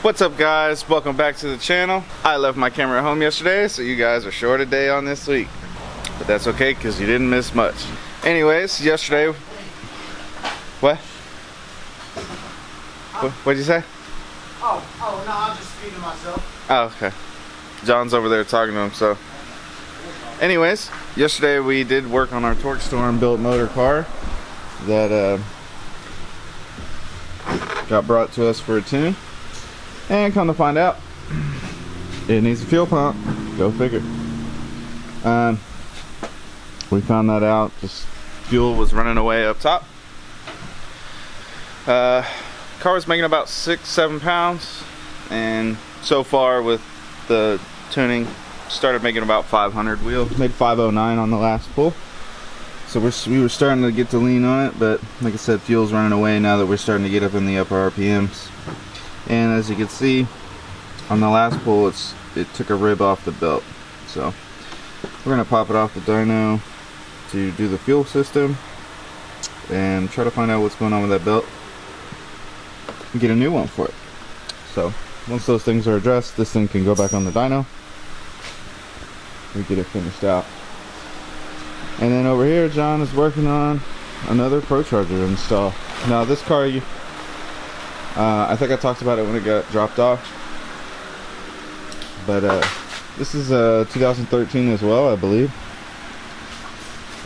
What's up, guys? Welcome back to the channel. I left my camera at home yesterday, so you guys are short a day on this week, but that's okay because you didn't miss much. Anyways, yesterday, what'd you say? Oh no, I'm just feeding myself. Oh, okay. John's over there talking to him. So anyways, yesterday we did work on our Torqstorm built motor car that got brought to us for a tune, and come to find out it needs a fuel pump. Go figure. We found that out, just fuel was running away up top. Car was making about 6-7 pounds, and so far with the tuning started making about 500 wheels. Made 509 on the last pull, so we were starting to get the lean on it, but like I said, fuel's running away now that we're starting to get up in the upper RPMs. And as you can see on the last pull, it took a rib off the belt, so we're gonna pop it off the dyno to do the fuel system and try to find out what's going on with that belt and get a new one for it. So once those things are addressed, this thing can go back on the dyno. We get it finished out. And then over here, John is working on another Pro Charger install. Now this car, I think I talked about it when it got dropped off, but this is 2013 as well, I believe.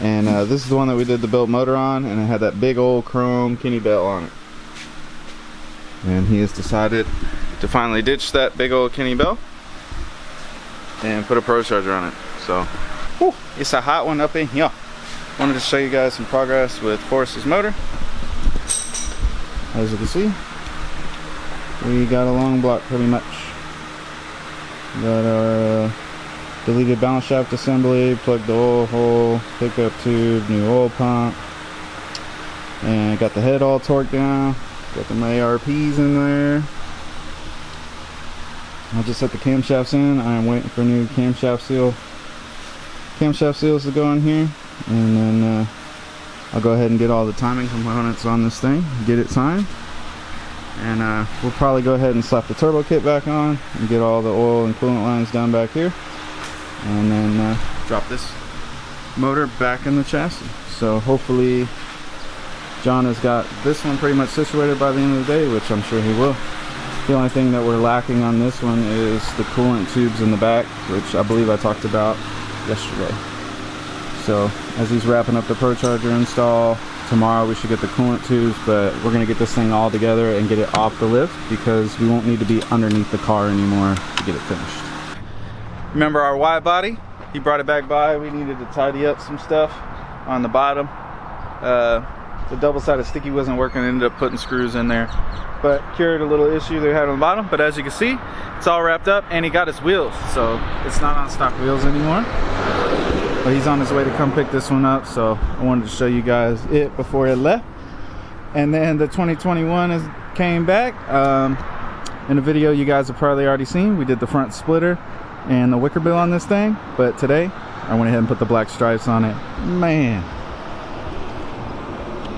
And this is the one that we did the built motor on, and it had that big old chrome Kenny belt on it. And he has decided to finally ditch that big old Kenny belt and put a Pro Charger on it. So, whew, it's a hot one up in here. Wanted to show you guys some progress with Forrest's motor. As you can see, we got a long block pretty much. Got our deleted balance shaft assembly, plugged the oil hole, pickup tube, new oil pump, and got the head all torqued down. Got my ARPs in there. I just set the camshafts in. I'm waiting for new camshaft seals to go in here, and then I'll go ahead and get all the timing components on this thing, get it signed, and we'll probably go ahead and slap the turbo kit back on and get all the oil and coolant lines down back here, and then drop this motor back in the chassis. So hopefully John has got this one pretty much situated by the end of the day, which I'm sure he will. The only thing that we're lacking on this one is the coolant tubes in the back, which I believe I talked about yesterday. So as he's wrapping up the Pro Charger install, tomorrow we should get the coolant tubes, but we're going to get this thing all together and get it off the lift because we won't need to be underneath the car anymore to get it finished. Remember our Y body? He brought it back by. We needed to tidy up some stuff on the bottom. The double-sided sticky wasn't working. I ended up putting screws in there, but cured a little issue they had on the bottom. But as you can see, it's all wrapped up, and he got his wheels, so it's not on stock wheels anymore. But he's on his way to come pick this one up, so I wanted to show you guys it before it left. And then the 2021 came back. In a video you guys have probably already seen, we did the front splitter and the wicker bill on this thing, but today I went ahead and put the black stripes on it. Man,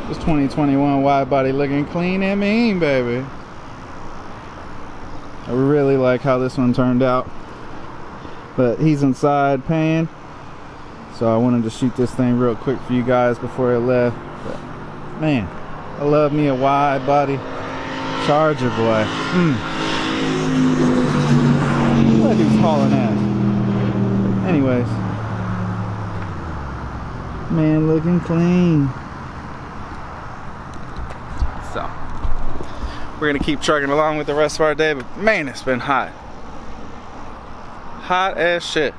this 2021 wide body looking clean and mean, baby. I really like how this one turned out. But he's inside paying, so I wanted to shoot this thing real quick for you guys before it left. But man, I love me a wide body Charger, boy. That dude's hauling ass. Anyways, man, looking clean. So we're gonna keep trucking along with the rest of our day, but man, it's been hot as shit.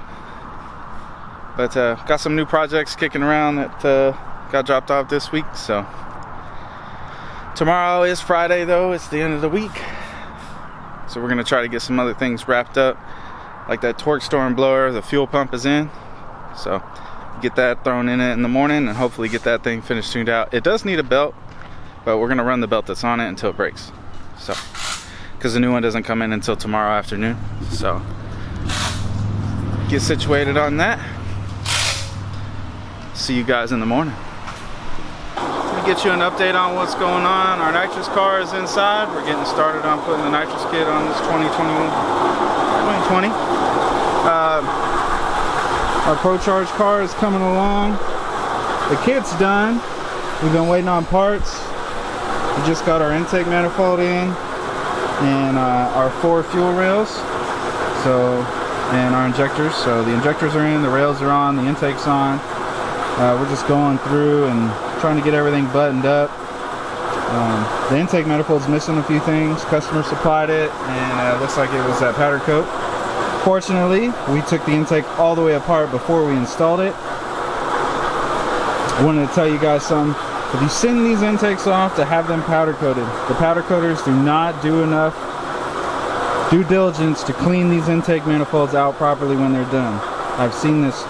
But got some new projects kicking around that got dropped off this week. So tomorrow is Friday, though. It's the end of the week, so we're gonna try to get some other things wrapped up, like that Torqstorm blower. The fuel pump is in, so get that thrown in it in the morning and hopefully get that thing finished tuned out. It does need a belt, but we're gonna run the belt that's on it until it breaks, so because the new one doesn't come in until tomorrow afternoon. So get situated on that. See you guys in the morning. Let me get you an update on what's going on. Our nitrous car is inside. We're getting started on putting the nitrous kit on this 2020. Our Pro Charge car is coming along. The kit's done. We've been waiting on parts. We just got our intake manifold in and our 4 fuel rails. And our injectors. So the injectors are in, the rails are on, the intake's on. We're just going through and trying to get everything buttoned up. The intake manifold's missing a few things. Customer supplied it, and it looks like it was that powder coat. Fortunately, we took the intake all the way apart before we installed it. I wanted to tell you guys something. If you send these intakes off to have them powder coated, the powder coaters do not do enough due diligence to clean these intake manifolds out properly when they're done. I've seen this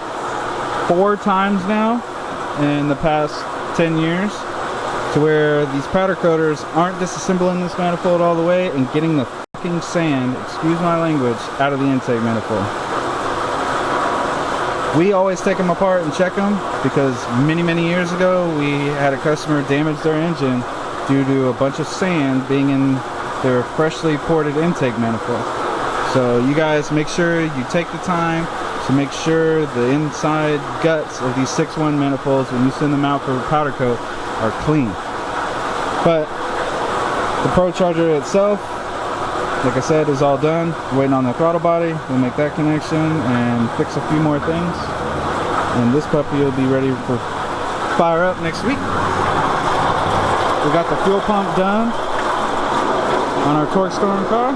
4 times now in the past 10 years, to where these powder coaters aren't disassembling this manifold all the way and getting the fucking sand, excuse my language, out of the intake manifold. We always take them apart and check them because many years ago we had a customer damage their engine due to a bunch of sand being in their freshly ported intake manifold. So you guys make sure you take the time to make sure the inside guts of these 6-1 manifolds, when you send them out for a powder coat, are clean. But the Pro Charger itself, like I said, is all done. We're waiting on the throttle body. We'll make that connection and fix a few more things, and this puppy will be ready for fire up next week. We got the fuel pump done on our Torqstorm car,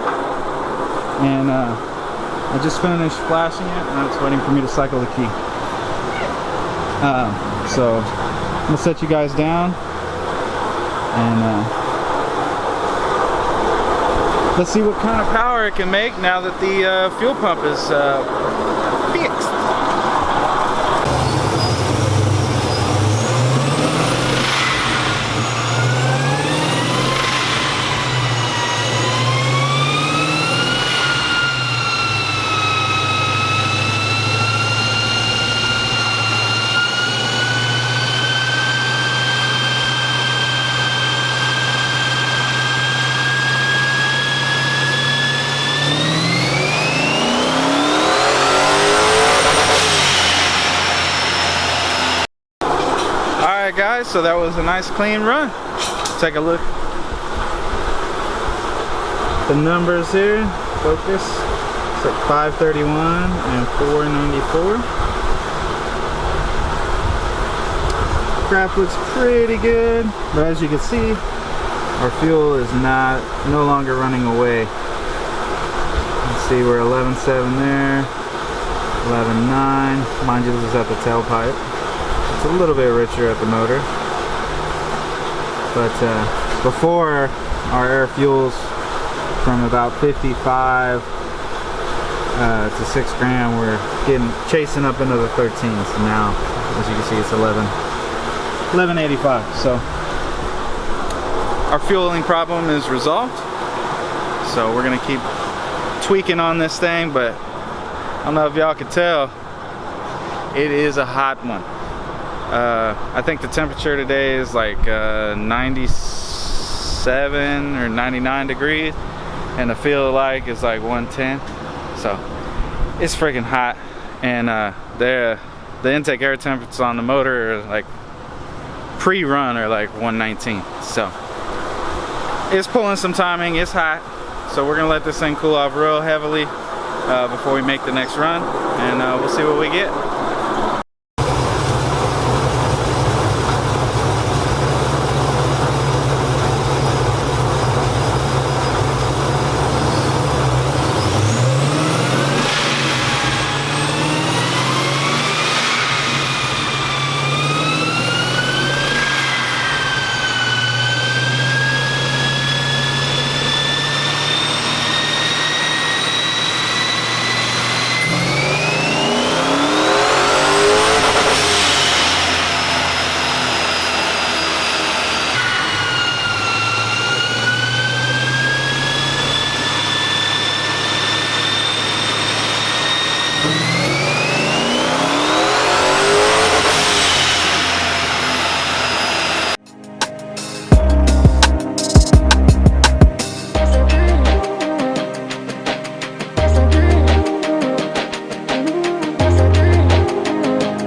and I just finished flashing it. Now it's waiting for me to cycle the key. So I'm gonna set you guys down, and let's see what kind of power it can make now that the fuel pump is fixed. Alright guys, so that was a nice clean run. Take a look. The numbers here, focus. It's at 531 and 494. Graph looks pretty good, but as you can see, our fuel is no longer running away. Let's see, we're 11.7 there, 11.9. Mind you, this is at the tailpipe. It's a little bit richer at the motor, but before, our air fuels from about 55 to 6 grand were chasing up into the 13s. Now, as you can see, it's 11.85. So our fueling problem is resolved. So we're gonna keep tweaking on this thing, but I don't know if y'all can tell, it is a hot one. I think the temperature today is like 97 or 99 degrees, and the feel like is like 110. So it's freaking hot, and the intake air temperatures on the motor are like pre-run are like 119. So it's pulling some timing. It's hot, so we're gonna let this thing cool off real heavily before we make the next run, and we'll see what we get.